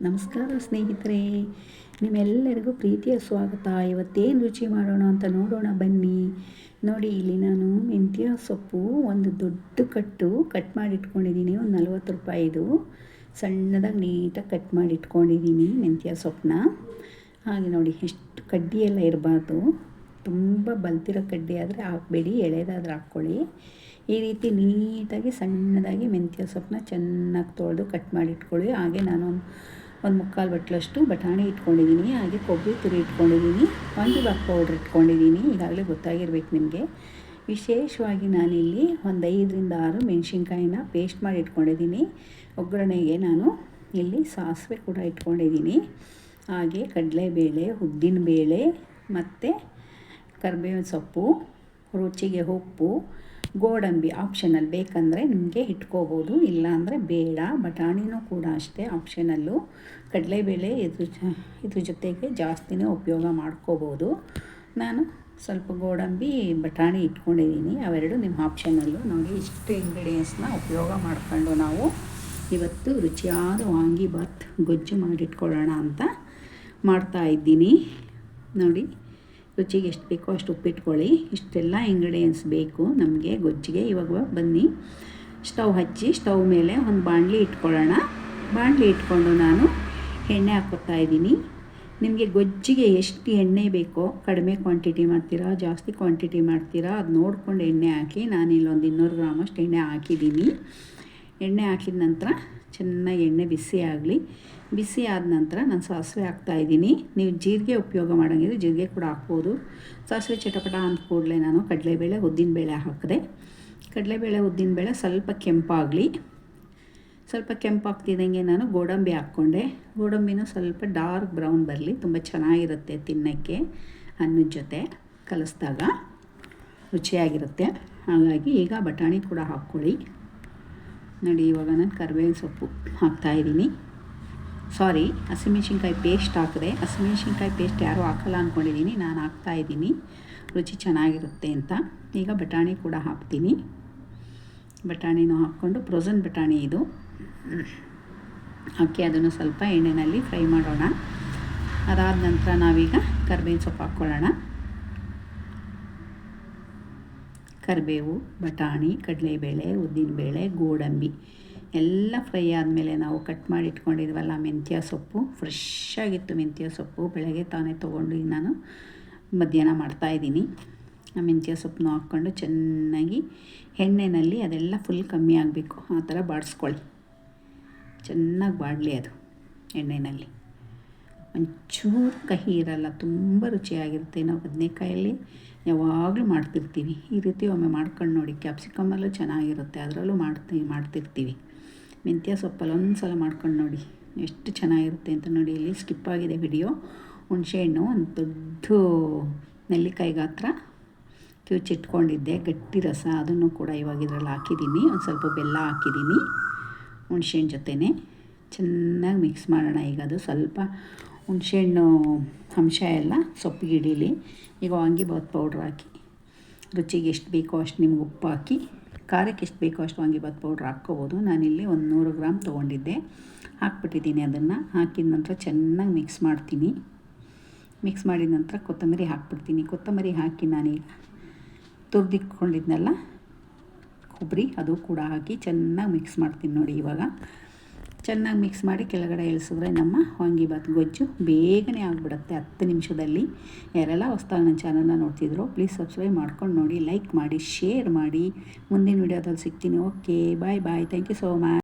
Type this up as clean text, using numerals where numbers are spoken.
ನಮಸ್ಕಾರ ಸ್ನೇಹಿತರೆ, ನಿಮ್ಮೆಲ್ಲರಿಗೂ ಪ್ರೀತಿಯ ಸ್ವಾಗತ. ಇವತ್ತೇನು ರುಚಿ ಮಾಡೋಣ ಅಂತ ನೋಡೋಣ ಬನ್ನಿ. ನೋಡಿ, ಇಲ್ಲಿ ನಾನು ಮೆಂತ್ಯ ಸೊಪ್ಪು ಒಂದು ದೊಡ್ಡ ಕಟ್ ಮಾಡಿ ಇಟ್ಕೊಂಡಿದ್ದೀನಿ. ಒಂದು 40 ರೂಪಾಯಿದು ಸಣ್ಣದಾಗಿ ನೀಟಾಗಿ ಕಟ್ ಮಾಡಿ ಇಟ್ಕೊಂಡಿದ್ದೀನಿ ಮೆಂತ್ಯ ಸೊಪ್ಪನ್ನ. ಹಾಗೆ ನೋಡಿ, ಎಷ್ಟು ಕಡ್ಡಿ ಎಲ್ಲ ಇರಬಾರ್ದು, ತುಂಬ ಬಲ್ತಿರೋ ಕಡ್ಡಿ ಆದರೆ ಹಾಕಬೇಡಿ, ಎಳೆದಾದರೆ ಹಾಕ್ಕೊಳ್ಳಿ. ಈ ರೀತಿ ನೀಟಾಗಿ ಸಣ್ಣದಾಗಿ ಮೆಂತ್ಯ ಸೊಪ್ಪನ್ನ ಚೆನ್ನಾಗಿ ತೊಳೆದು ಕಟ್ ಮಾಡಿ ಇಟ್ಕೊಳ್ಳಿ. ಹಾಗೆ ನಾನು ಒಂದು ಮುಕ್ಕಾಲು ಬಟ್ಲಷ್ಟು ಬಟಾಣಿ ಇಟ್ಕೊಂಡಿದ್ದೀನಿ. ಹಾಗೆ ಕೊಬ್ಬರಿ ತುರಿ ಇಟ್ಕೊಂಡಿದ್ದೀನಿ, ವಾಂಗಿಬಾತ್ ಪೌಡ್ರ್ ಇಟ್ಕೊಂಡಿದ್ದೀನಿ. ಈಗಾಗಲೇ ಗೊತ್ತಾಗಿರ್ಬೇಕು ನಿಮಗೆ. ವಿಶೇಷವಾಗಿ ನಾನಿಲ್ಲಿ ಒಂದು 5ರಿಂದ 6 ಮೆಣಸಿನ್ಕಾಯಿನ ಪೇಸ್ಟ್ ಮಾಡಿ ಇಟ್ಕೊಂಡಿದ್ದೀನಿ. ಒಗ್ಗರಣೆಗೆ ನಾನು ಇಲ್ಲಿ ಸಾಸಿವೆ ಕೂಡ ಇಟ್ಕೊಂಡಿದ್ದೀನಿ. ಹಾಗೆ ಕಡಲೆಬೇಳೆ, ಉದ್ದಿನಬೇಳೆ ಮತ್ತು ಕರಿಬೇವಿನ ಸೊಪ್ಪು, ರುಚಿಗೆ ಉಪ್ಪು, ಗೋಡಂಬಿ ಆಪ್ಷನಲ್, ಬೇಕಂದರೆ ನಿಮಗೆ ಇಟ್ಕೋಬೋದು, ಇಲ್ಲಾಂದರೆ ಬೇಡ. ಬಟಾಣಿನೂ ಕೂಡ ಅಷ್ಟೇ ಆಪ್ಷನಲ್ಲು. ಕಡಲೆಬೇಳೆ ಇದ್ರ ಜೊತೆಗೆ ಜಾಸ್ತಿನೇ ಉಪಯೋಗ ಮಾಡ್ಕೋಬೋದು. ನಾನು ಸ್ವಲ್ಪ ಗೋಡಂಬಿ, ಬಟಾಣಿ ಇಟ್ಕೊಂಡಿದ್ದೀನಿ, ಅವೆರಡು ನಿಮ್ಮ ಆಪ್ಷನಲ್ಲು. ನೋಡಿ, ಇಷ್ಟು ಇಂಗ್ರೀಡಿಯೆಂಟ್ಸ್ನ ಉಪಯೋಗ ಮಾಡಿಕೊಂಡು ನಾವು ಇವತ್ತು ರುಚಿಯಾದ ವಾಂಗಿಬಾತ್ ಗೊಜ್ಜು ಮಾಡಿಟ್ಕೊಳ್ಳೋಣ ಅಂತ ಮಾಡ್ತಾಯಿದ್ದೀನಿ. ನೋಡಿ, ರುಚಿಗೆ ಎಷ್ಟು ಬೇಕೋ ಅಷ್ಟು ಉಪ್ಪಿಟ್ಕೊಳ್ಳಿ. ಇಷ್ಟೆಲ್ಲ ಇಂಗ್ರೀಡಿಯೆಂಟ್ಸ್ ಬೇಕು ನಮಗೆ ಗೊಜ್ಜಿಗೆ. ಇವಾಗ ಬನ್ನಿ, ಸ್ಟವ್ ಹಚ್ಚಿ ಸ್ಟವ್ ಮೇಲೆ ಒಂದು ಬಾಣಲಿ ಇಟ್ಕೊಳ್ಳೋಣ. ಬಾಣಲಿ ಇಟ್ಕೊಂಡು ನಾನು ಎಣ್ಣೆ ಹಾಕ್ಕೊತಾ ಇದ್ದೀನಿ. ನಿಮಗೆ ಗೊಜ್ಜಿಗೆ ಎಷ್ಟು ಎಣ್ಣೆ ಬೇಕೋ, ಕಡಿಮೆ ಕ್ವಾಂಟಿಟಿ ಮಾಡ್ತೀರಾ, ಜಾಸ್ತಿ ಕ್ವಾಂಟಿಟಿ ಮಾಡ್ತೀರಾ, ಅದು ನೋಡ್ಕೊಂಡು ಎಣ್ಣೆ ಹಾಕಿ. ನಾನಿಲ್ಲೊಂದು 200 ಗ್ರಾಮಷ್ಟು ಎಣ್ಣೆ ಹಾಕಿದ್ದೀನಿ. ಎಣ್ಣೆ ಹಾಕಿದ ನಂತರ ಚೆನ್ನಾಗಿ ಎಣ್ಣೆ ಬಿಸಿ ಆಗಲಿ. ಬಿಸಿ ಆದ ನಂತರ ನಾನು ಸಾಸಿವೆ ಹಾಕ್ತಾಯಿದ್ದೀನಿ. ನೀವು ಜೀರಿಗೆ ಉಪಯೋಗ ಮಾಡೋಂಗಿದ್ರೆ ಜೀರಿಗೆ ಕೂಡ ಹಾಕ್ಬೋದು. ಸಾಸಿವೆ ಚಟಪಟ ಅಂದ ಕೂಡಲೇ ನಾನು ಕಡಲೆಬೇಳೆ, ಉದ್ದಿನಬೇಳೆ ಹಾಕಿದೆ. ಕಡಲೆಬೇಳೆ, ಉದ್ದಿನಬೇಳೆ ಸ್ವಲ್ಪ ಕೆಂಪಾಗಲಿ. ಸ್ವಲ್ಪ ಕೆಂಪಾಗ್ತಿದ್ದಂಗೆ ನಾನು ಗೋಡಂಬಿ ಹಾಕ್ಕೊಂಡೆ. ಗೋಡಂಬಿನೂ ಸ್ವಲ್ಪ ಡಾರ್ಕ್ ಬ್ರೌನ್ ಬರಲಿ, ತುಂಬ ಚೆನ್ನಾಗಿರುತ್ತೆ ತಿನ್ನೋಕ್ಕೆ. ಅನ್ನದ ಜೊತೆ ಕಲಿಸಿದಾಗ ರುಚಿಯಾಗಿರುತ್ತೆ. ಹಾಗಾಗಿ ಈಗ ಬಟಾಣಿ ಕೂಡ ಹಾಕ್ಕೊಳ್ಳಿ. ನೋಡಿ, ಇವಾಗ ನಾನು ಕರಿಬೇವಿನ ಸೊಪ್ಪು ಹಾಕ್ತಾಯಿದ್ದೀನಿ. ಸಾರಿ, ಹಸಿಮೆಣ್ಸಿನ್ಕಾಯಿ ಪೇಸ್ಟ್ ಹಾಕಿದೆ. ಹಸಿಮೆಣ್ಸಿನ್ಕಾಯಿ ಪೇಸ್ಟ್ ಯಾರೂ ಹಾಕಲ್ಲ ಅಂದ್ಕೊಂಡಿದ್ದೀನಿ, ನಾನು ಹಾಕ್ತಾಯಿದ್ದೀನಿ ರುಚಿ ಚೆನ್ನಾಗಿರುತ್ತೆ ಅಂತ. ಈಗ ಬಟಾಣಿ ಕೂಡ ಹಾಕ್ತೀನಿ. ಬಟಾಣಿನೂ ಹಾಕ್ಕೊಂಡು, ಫ್ರೋಝನ್ ಬಟಾಣಿ ಇದು, ಹಾಕಿ ಅದನ್ನು ಸ್ವಲ್ಪ ಎಣ್ಣೆಯಲ್ಲಿ ಫ್ರೈ ಮಾಡೋಣ. ಅದಾದ ನಂತರ ನಾವೀಗ ಕರಿಬೇವಿನ ಸೊಪ್ಪು ಹಾಕ್ಕೊಳ್ಳೋಣ. ಕರಿಬೇವು, ಬಟಾಣಿ, ಕಡಲೆಬೇಳೆ, ಉದ್ದಿನಬೇಳೆ, ಗೋಡಂಬಿ ಎಲ್ಲ ಫ್ರೈ ಆದಮೇಲೆ ನಾವು ಕಟ್ ಮಾಡಿ ಇಟ್ಕೊಂಡಿದ್ವಲ್ಲ ಮೆಂತ್ಯ ಸೊಪ್ಪು, ಫ್ರೆಶ್ ಆಗಿತ್ತು ಮೆಂತ್ಯ ಸೊಪ್ಪು, ಬೆಳಗ್ಗೆ ತಾನೇ ತೊಗೊಂಡು ಈಗ ನಾನು ಮಧ್ಯಾಹ್ನ ಮಾಡ್ತಾಯಿದ್ದೀನಿ. ಆ ಮೆಂತ್ಯ ಸೊಪ್ಪನ್ನು ಹಾಕ್ಕೊಂಡು ಚೆನ್ನಾಗಿ ಎಣ್ಣೆಯಲ್ಲಿ ಅದೆಲ್ಲ ಫುಲ್ ಕಮ್ಮಿ ಆಗಬೇಕು, ಆ ಥರ ಬಾಡಿಸ್ಕೊಳ್ಳಿ. ಚೆನ್ನಾಗಿ ಬಾಡಲಿ ಅದು ಎಣ್ಣೆಯಲ್ಲಿ. ಒಂಚೂರು ಕಹಿ ಇರಲ್ಲ, ತುಂಬ ರುಚಿಯಾಗಿರುತ್ತೆ. ನಾವು ಬದನೆಕಾಯಲ್ಲಿ ಯಾವಾಗಲೂ ಮಾಡ್ತಿರ್ತೀವಿ. ಈ ರೀತಿ ಒಮ್ಮೆ ಮಾಡ್ಕೊಂಡು ನೋಡಿ. ಕ್ಯಾಪ್ಸಿಕಮಲ್ಲೂ ಚೆನ್ನಾಗಿರುತ್ತೆ, ಅದರಲ್ಲೂ ಮಾಡ್ತಿರ್ತೀವಿ. ಮೆಂತ್ಯ ಸೊಪ್ಪಲ್ಲಿ ಒಂದು ಸಲ ಮಾಡ್ಕೊಂಡು ನೋಡಿ ಎಷ್ಟು ಚೆನ್ನಾಗಿರುತ್ತೆ ಅಂತ. ನೋಡಿ, ಇಲ್ಲಿ ಸ್ಕಿಪ್ ಆಗಿದೆ ವಿಡಿಯೋ. ಹುಣಸೆಹಣ್ಣು ಒಂದು ದೊಡ್ಡ ನೆಲ್ಲಿಕಾಯಿ ಗಾತ್ರ ಕಿವುಚಿಟ್ಕೊಂಡಿದ್ದೆ, ಗಟ್ಟಿ ರಸ, ಅದನ್ನು ಕೂಡ ಇವಾಗ ಇದರಲ್ಲಿ ಹಾಕಿದ್ದೀನಿ. ಒಂದು ಸ್ವಲ್ಪ ಬೆಲ್ಲ ಹಾಕಿದ್ದೀನಿ ಹುಣಸೆಹಣ್ಣು ಜೊತೆನೇ. ಚೆನ್ನಾಗಿ ಮಿಕ್ಸ್ ಮಾಡೋಣ. ಈಗ ಅದು ಸ್ವಲ್ಪ ಹುಣಸೆಹಣ್ಣು ಅಂಶ ಎಲ್ಲ ಸೊಪ್ಪಿಗೆ ಹಿಡೀಲಿ. ಈಗ ವಾಂಗಿಬಾತ್ ಪೌಡ್ರ್ ಹಾಕಿ, ರುಚಿಗೆ ಎಷ್ಟು ಬೇಕೋ ಅಷ್ಟು ನಿಮ್ಗೆ ಉಪ್ಪು ಹಾಕಿ, ಖಾರಕ್ಕೆ ಎಷ್ಟು ಬೇಕೋ ಅಷ್ಟು ವಾಂಗಿಬಾತ್ ಪೌಡ್ರ್ ಹಾಕ್ಕೋಬೋದು. ನಾನಿಲ್ಲಿ ಒಂದು 100 ಗ್ರಾಮ್ ತೊಗೊಂಡಿದ್ದೆ, ಹಾಕ್ಬಿಟ್ಟಿದ್ದೀನಿ. ಅದನ್ನು ಹಾಕಿದ ನಂತರ ಚೆನ್ನಾಗಿ ಮಿಕ್ಸ್ ಮಾಡ್ತೀನಿ. ಮಿಕ್ಸ್ ಮಾಡಿದ ನಂತರ ಕೊತ್ತಂಬರಿ ಹಾಕ್ಬಿಡ್ತೀನಿ. ಕೊತ್ತಂಬರಿ ಹಾಕಿ ನಾನೀಗ ತುರಿದಿಟ್ಕೊಂಡಿದ್ನಲ್ಲ ಕೊಬ್ಬರಿ, ಅದು ಕೂಡ ಹಾಕಿ ಚೆನ್ನಾಗಿ ಮಿಕ್ಸ್ ಮಾಡ್ತೀನಿ. ನೋಡಿ, ಇವಾಗ ಚೆನ್ನಾಗಿ ಮಿಕ್ಸ್ ಮಾಡಿ ಕೆಳಗಡೆ ಇಳಿಸಿದ್ರೆ ನಮ್ಮ ವಾಂಗಿಬಾತ್ ಗೊಜ್ಜು ಬೇಗನೆ ಆಗಿಬಿಡುತ್ತೆ 10 ನಿಮಿಷದಲ್ಲಿ. ಯಾರೆಲ್ಲ ಹೊಸ್ದಾಗಿ ನನ್ನ ಚಾನಲ್ನ ನೋಡ್ತಿದ್ರು ಪ್ಲೀಸ್ ಸಬ್ಸ್ಕ್ರೈಬ್ ಮಾಡ್ಕೊಂಡು ನೋಡಿ, ಲೈಕ್ ಮಾಡಿ, ಶೇರ್ ಮಾಡಿ. ಮುಂದಿನ ವಿಡಿಯೋದಲ್ಲಿ ಸಿಗ್ತೀನಿ. Okay, bye bye. Thank you so much.